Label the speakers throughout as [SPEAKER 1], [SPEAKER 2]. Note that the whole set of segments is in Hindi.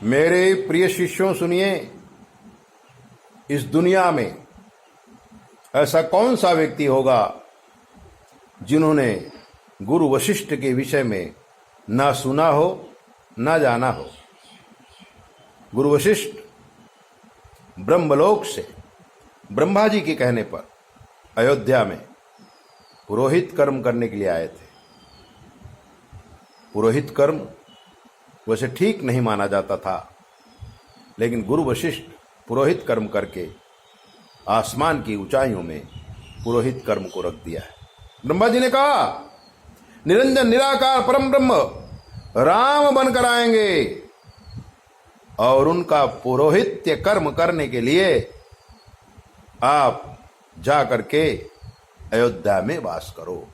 [SPEAKER 1] मेरे प्रिय शिष्यों सुनिए, इस दुनिया में ऐसा कौन सा व्यक्ति होगा जिन्होंने गुरु वशिष्ठ के विषय में ना सुना हो ना जाना हो। गुरु वशिष्ठ ब्रह्मलोक से ब्रह्मा जी के कहने पर अयोध्या में पुरोहित कर्म करने के लिए आए थे। पुरोहित कर्म वैसे ठीक नहीं माना जाता था, लेकिन गुरु वशिष्ठ पुरोहित कर्म करके आसमान की ऊंचाइयों में पुरोहित कर्म को रख दिया है। ब्रह्मा जी ने कहा, निरंजन निराकार परम ब्रह्म राम बनकर आएंगे और उनका पुरोहित्य कर्म करने के लिए आप जा करके अयोध्या में वास करो।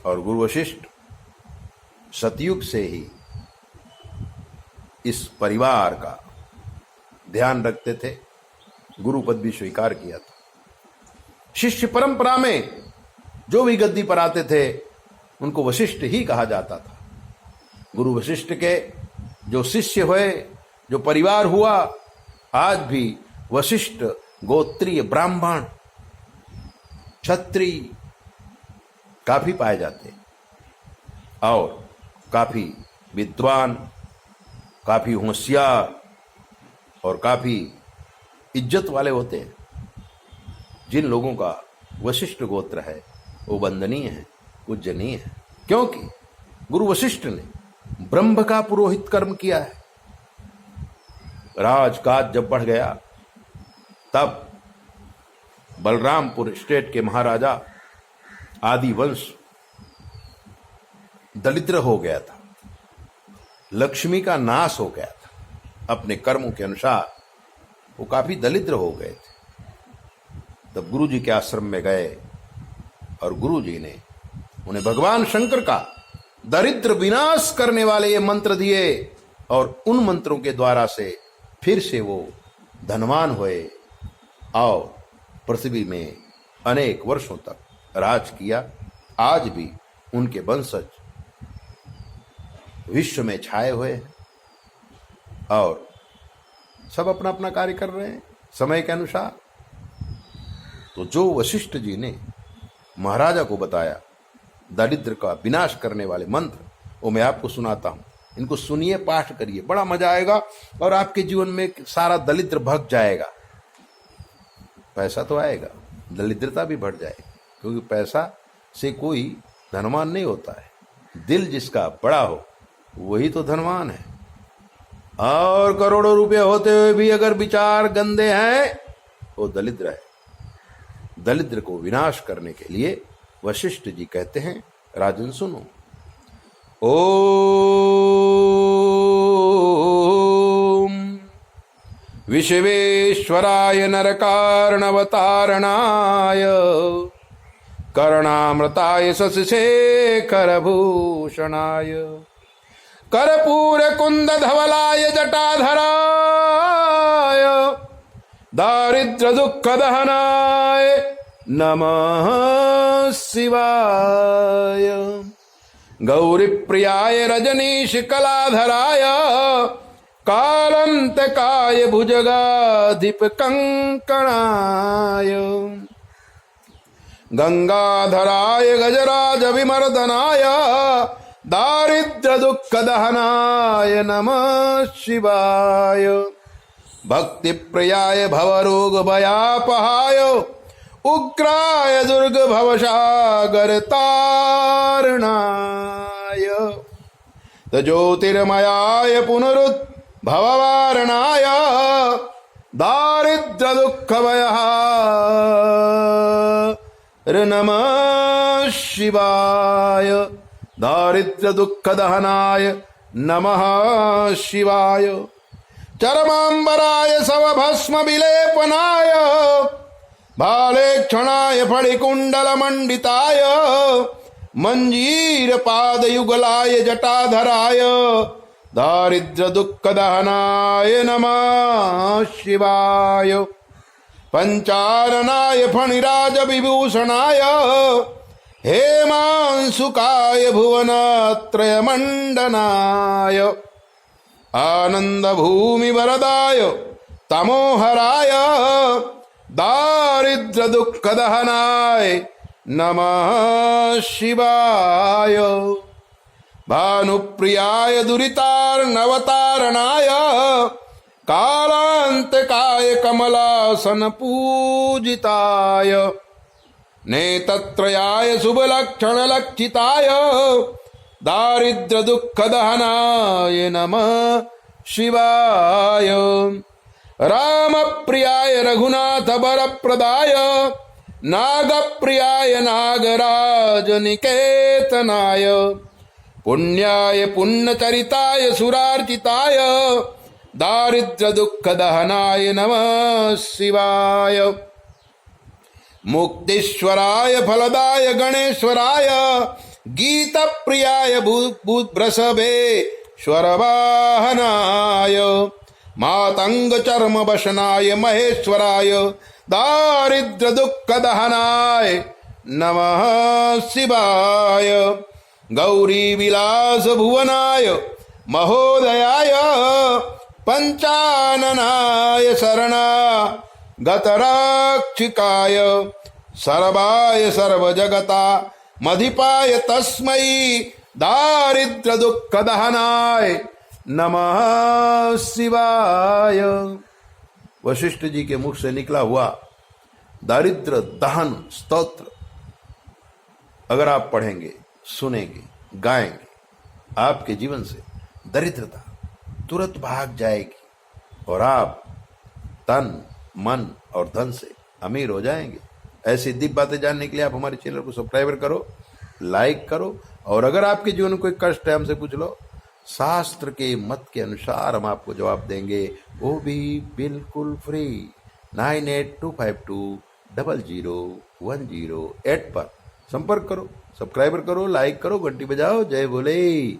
[SPEAKER 1] और गुरु वशिष्ठ सतयुग से ही इस परिवार का ध्यान रखते थे, गुरु पद भी स्वीकार किया था। शिष्य परंपरा में जो भी गद्दी पर आते थे उनको वशिष्ठ ही कहा जाता था। गुरु वशिष्ठ के जो शिष्य हुए, जो परिवार हुआ, आज भी वशिष्ठ गोत्रीय ब्राह्मण क्षत्रिय काफी पाए जाते और काफी विद्वान, काफी होशियार और काफी इज्जत वाले होते हैं। जिन लोगों का वशिष्ठ गोत्र है वो वंदनीय है, पूजनीय है, क्योंकि गुरु वशिष्ठ ने ब्रह्म का पुरोहित कर्म किया है। राजकाज जब बढ़ गया तब बलरामपुर स्टेट के महाराजा आदि वंश दरिद्र हो गया था, लक्ष्मी का नाश हो गया था। अपने कर्मों के अनुसार वो काफी दरिद्र हो गए थे। तब गुरु जी के आश्रम में गए और गुरु जी ने उन्हें भगवान शंकर का दरिद्र विनाश करने वाले ये मंत्र दिए और उन मंत्रों के द्वारा से फिर से वो धनवान हुए और पृथ्वी में अनेक वर्षों तक राज किया। आज भी उनके वंशज विश्व में छाए हुए हैं और सब अपना अपना कार्य कर रहे हैं समय के अनुसार। तो जो वशिष्ठ जी ने महाराजा को बताया दरिद्र का विनाश करने वाले मंत्र, वो मैं आपको सुनाता हूं। इनको सुनिए, पाठ करिए, बड़ा मजा आएगा और आपके जीवन में सारा दरिद्र भग जाएगा। पैसा तो आएगा, दरिद्रता भी बढ़ जाएगी, क्योंकि पैसा से कोई धनवान नहीं होता है। दिल जिसका बड़ा हो वही तो धनवान है। और करोड़ों रुपए होते हुए भी अगर विचार गंदे हैं वो दरिद्र है। दरिद्र को विनाश करने के लिए वशिष्ठ जी कहते हैं, राजन सुनो। ओम विश्वेश्वराय नरकारणवतारणाय कर्णामृताय शशिशेखर भूषणाय कर्पूर कुंद धवलाय जटाधराय दारिद्र दुख दहनाय नमः शिवाय गौरी प्रियाय रजनीश कलाधराय कालंतकाय भुजगाधिप कंकणाय गंगाधराय गजराज विमर्दनाय दारिद्र दुख दहनाय नमः शिवाय भक्ति प्रियाय भवरोग भयापहाय उग्राय दुर्ग भवसागर तारणाय ज्योतिर्मयाय पुनरुद्भववारणाय दारिद्र दुख भयहार नमः शिवाय दारिद्र दुख दहनाय नमः शिवाय चरमांबराय सवभस्म विलेपनाय भालेक्षणाय फणिकुंडल मंडिताय मंजीर पाद युगलाय जटाधराय दारिद्र दुख दहनाय नमः शिवाय पंचाननाय फणिराज विभूषणाय हेमांशुकाय भुवनत्रय मंडनाय आनंद भूमि वरदाय तमोहराय दारिद्र दुख दहनाय नमः शिवाय। भानुप्रियाय दुरितार्णवतारणाय कालांतकाय कमलासन पूजिताय नेतत्रयाय शुभलक्षण लक्षिताय दारिद्र दुख दहनाय नमः शिवाय। राम प्रियाय रघुनाथ वरप्रदाय नागप्रियाय नागराज निकेतनाय पुण्याय पुण्यचरिताय सुरार्चिताय दारिद्र दुख दहनाय नमः शिवाय। मुक्तीश्वराय फलदाय गणेश्वराय गीत प्रियाय वृषभेश्वर वाहनाय मातंग चर्म वशनाय महेश्वराय दारिद्र दुख दहनाय नमः शिवाय। गौरी विलास भुवनाय महोदयाय पंचाननाय शरणा गतरक्षिकाय सर्वाय सर्वजगता मधिपाय तस्मै दारिद्र दुख दहनाय नमः शिवाय। वशिष्ठ जी के मुख से निकला हुआ दारिद्र दहन स्तोत्र अगर आप पढ़ेंगे, सुनेंगे, गाएंगे, आपके जीवन से दरिद्रता तुरंत भाग जाएगी और आप तन मन और धन से अमीर हो जाएंगे। ऐसी दिव्य बातें जानने के लिए आप हमारे चैनल को सब्सक्राइब करो, लाइक करो, और अगर आपके जीवन में कोई कष्ट है हमसे पूछ लो, शास्त्र के मत के अनुसार हम आपको जवाब देंगे, वो भी बिल्कुल फ्री। 9825200108 पर संपर्क करो, सब्सक्राइबर करो, लाइक करो, घंटी बजाओ। जय भोले।